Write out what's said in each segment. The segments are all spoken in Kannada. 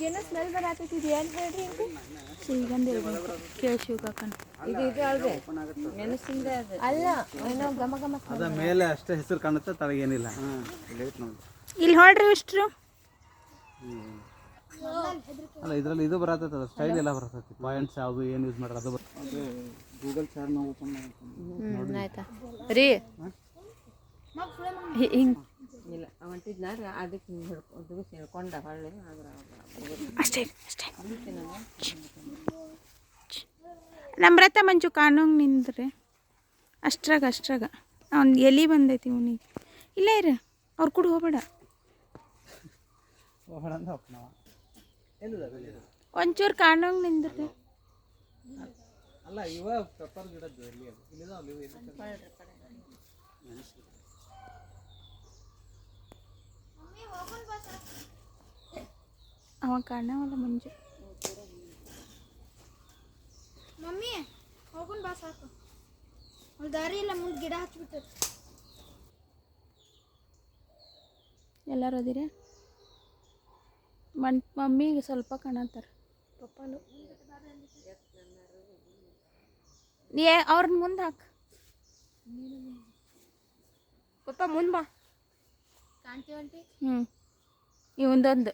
ಏನೋ ಸ್ಮೆಲ್ ಬರತೈತಿ ಏನು ಹೇಳ್ರಿ ಅಂತ ಶ್ರೀಗಂಧ ಕೇಳಿ ಶಿವಕಾಕನ ಇದು ಅಲ್ರಿ ಮೆಣಸಿಂದ ಅಲ್ಲ ಏನೋ ಘಮ ಘಮ ಅದ ಮೇಲೆ ಅಷ್ಟೇ ಹೆಸರು ಕಾಣುತ್ತೆ ತಳಗೇನಿಲ್ಲ. ಇಲ್ಲಿ ಹೊಡ್ರಿ ಇಷ್ಟ್ರು ಅಲ್ಲ ಇದರಲ್ಲಿ ಇದು ಬರತ್ತದ ಸ್ಟೈಲ್ ಎಲ್ಲ ಬರತೈತಿ. ಪಾಯಿಂಟ್ಸ್ ಯಾವುದು ಏನು ಯೂಸ್ ಮಾಡೋದು ಅದು ಗೂಗಲ್ ಚಾರ್ಟ್ ನಾವು ಓಪನ್ ಮಾಡ್ತೀವಿ. ಆಯ್ತಾ ರೀ ಹಿಂಗೆ ಇಲ್ಲ ಹೊಂಟಿದ್ನ ಅದಕ್ಕೆ ಹಿಂಗೆ ಹಿಡ್ಕೊಂಡು ಹಿಡ್ಕೊಂಡ ಹೊಳ್ಳಿ ಅಷ್ಟೇ ಅಷ್ಟೇ ನಮ್ರತ ಮಂಜು ಕಾಣೋಂಗೆ ನಿಂದ್ರಿ ಅಷ್ಟ್ರಾಗ ಅವ್ನು ಎಲ್ಲಿ ಬಂದೈತಿ ಇವನಿಗೆ ಇಲ್ಲ ಇರ ಅವ್ರು ಕೂಡ ಹೋಗ್ಬೇಡ ಒಂಚೂರು ಕಾಣೋಂಗೆ ನಿಂದ್ರಿ. ಅಲ್ಲ ಇವ ಪೆಪ್ಪರ್ ಗಿಡದ್ದು ಎಲ್ಲಿ ಅವ ಕಾಣವಲ್ಲ ಮಂಜು. ಮಮ್ಮಿ ಹೋಗೋಣ ಬಾ ಸಾಕು ಅಲ್ಲಿ ದಾರಿ ಇಲ್ಲ ಮುಂದೆ ಗಿಡ ಹಚ್ಬಿಟ್ಟರು. ಎಲ್ಲರೂ ಅದಿರ ಮಮ್ಮಿಗೆ ಸ್ವಲ್ಪ ಕಾಣತ್ತಾರ ಪಪ್ಪನು ಅವ್ರನ್ನ ಮುಂದೆ ಹಾಕ ಪಪ್ಪ ಮುಂದೆ ಬಾ ಕಾಣ್ತೀವಂಟಿ. ಇವಂದೊಂದು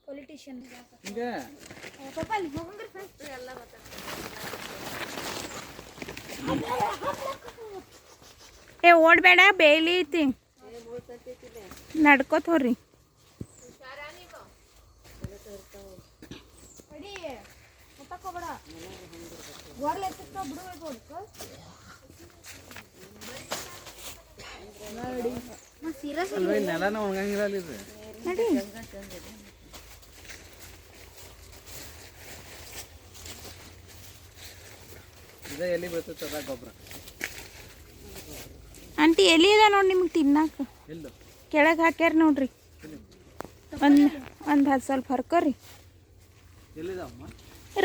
ಪೊಲಿಟಿಷಿಯನ್ ಈಗ ಪಾಪ ಅಲ್ಲಿ ಹೋಗಂಗ್ರಿ ಫ್ರೆಂಡ್ಸ್ ಎಲ್ಲ ಏ ಓಡಬೇಡ ಬೇಲಿ ಐತಿ ನಡ್ಕೋತ ಹೋರಿ. ಅಡಿ ಮುಟ್ಟಕೋಬೇಡ ಗೋರ್ಲ ಎತ್ತಕ್ಕ ಬಿಡಬೇಕು ನೋಡಿ ನಾ ಸೀರಿಯಸ್ ಅಲ್ವೇ ನೆಲನ ಒಣಗಂಗಿಲ್ಲ ಅಲ್ಲಿ ಇದು. ನಡಿ ಇದೇ ಎಲ್ಲಿ ಬೀಳ್ತದ ಗೊಬ್ಬರ ಆಂಟಿ ಎಲ್ಲಿ ಅದ ನೋಡಿ ನಿಮ್ಗೆ ತಿನ್ನಾಕ ಇಲ್ಲ ಕೆಳಗೆ ಹಾಕ್ಯಾರ ನೋಡ್ರಿ. ಒಂದು ಸ್ವಲ್ಪ ಹರ್ಕೋರಿ. ಎಲ್ಲಿದಮ್ಮ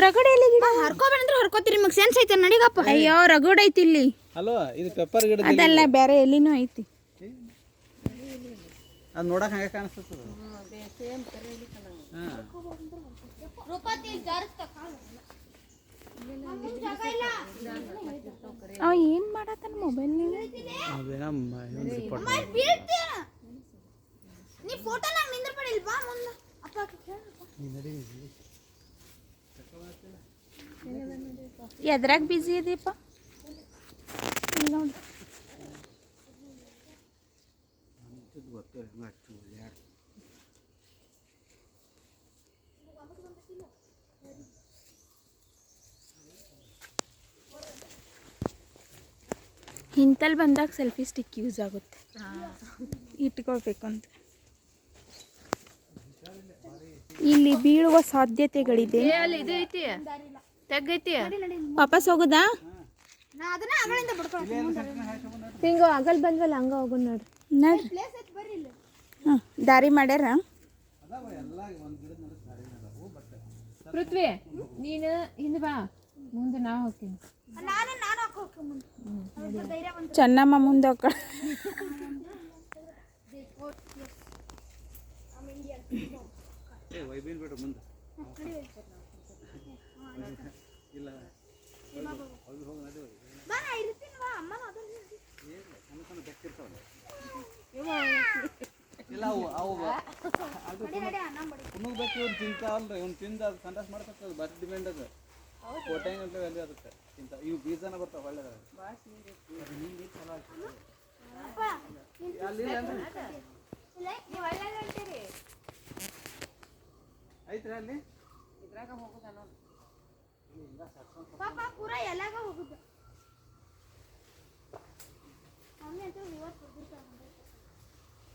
ರಗಡ್ ಎಲ್ಲಿ ಗಿಡ ಹರ್ಕೋಬೇಕಂದ್ರೆ ಹರ್ಕೋತೀರಿ ನಿಮಗೆ ಸೆನ್ಸ್ ಐತೆ ನಡಿಗಪ್ಪ. ಅಯ್ಯೋ ರಗಡ್ ಐತಿ ಇಲ್ಲಿ. ಹಲೋ ಇದು ಪೆಪ್ಪರ್ ಗಿಡ ಅದೆಲ್ಲ ಬೇರೆ ಎಲ್ಲಿನೂ ಐತಿ. ಅದು ನೋಡಕ್ಕೆ ಹಂಗೆ ಕಾಣಿಸ್ತದ. ಅವ ಏನು ಮಾಡತ್ತಾನ ಮೊಬೈಲ್ನಾಗ? ನೀ ಫೋಟೋ ನಾಗ ನಿಂದ್ರ ಪಡಿಲ್ ಬಾ ಮುಂದೆ ಅಪ್ಪ ಎದ್ರಾಗ ಬಿಜಿ ಇದೀಪ ನೋಡಿ. ಇಂತಲ್ಲಿ ಬಂದಾಗ ಸೆಲ್ಫಿ ಸ್ಟಿಕ್ ಯೂಸ್ ಆಗುತ್ತೆ ಇಟ್ಕೊಳ್ಬೇಕು ಅಂತ. ಇಲ್ಲಿ ಬೀಳುವ ಸಾಧ್ಯತೆಗಳಿದೆ. ಇದು ಐತಿ ತೆಗ್ಗೈತಿ ವಾಪಸ್ ಹೋಗುದಾ? ನಾ ಅದನ್ನ ಅಗಳಿಂದ ಬಿಡ್ಕೊಳ್ಳೋದು ಹಿಂಗ ಆಗಲ್ ಬಂದ್ವಲ್ಲ ಹಂಗ ಹೋಗೋಣ ನೋಡ್ರಿ. ನೋಡ್ರಿ ಪ್ಲೇಸ್ ಐತೆ ಬರ್ರಿ ಇಲ್ಲಿ. ಹಾಂ ದಾರಿ ಮಾಡ್ಯಾರ. ಪೃಥ್ವಿ ನೀನು ಹಿಂದೆ ಬಾ ಮುಂದೆ ನಾವು ಹೋಗ್ತೀನಿ. ನಾನು ಹಾಕೋಕೆ ಮುಂದೆ ಧೈರ್ಯ ಬಂತು. ಚೆನ್ನಮ್ಮ ಮುಂದೆ ಹೋಗ್ಕಳ. ವೈಬಿನ್ ಬಿಡು ಮುಂದೆ ಇಲ್ಲ ಬಾ ನಾ ಇರ್ತೀನಿ ಬಾ ಅಮ್ಮ ಅದನ್ನ ಇಲ್ಲ ಅವು ಅದು ಕುಣಗ್ ಬೇಕು ಇವ್ನು ತಿಂತ ಅಲ್ರಿ ಇವ್ನು ತಿಂದ ಅದು ಸಂಡಾಸ್ ಮಾಡ್ತದೆ ಬಟ್ ಡಿಪೆಂಡ್ ಅದು ಕೋಟೆ ಅಂತ ವ್ಯಾಲ್ಯೂ ಅದಕ್ಕೆ ತಿಂತ ಇವು ಬೀಜನ ಬರ್ತಾವೆ ಒಳ್ಳೆದ ಐತ್ರಿ ಅಲ್ಲಿ ಇದ್ರಾಗ ಹೋಗುದ ನೋಡಿ ಪಾಪ ಪೂರಾ ಎಲ್ಲಾಗ ಹೋಗುದು. ಮಮ್ಮಿ ಅಂತ ಇವತ್ತು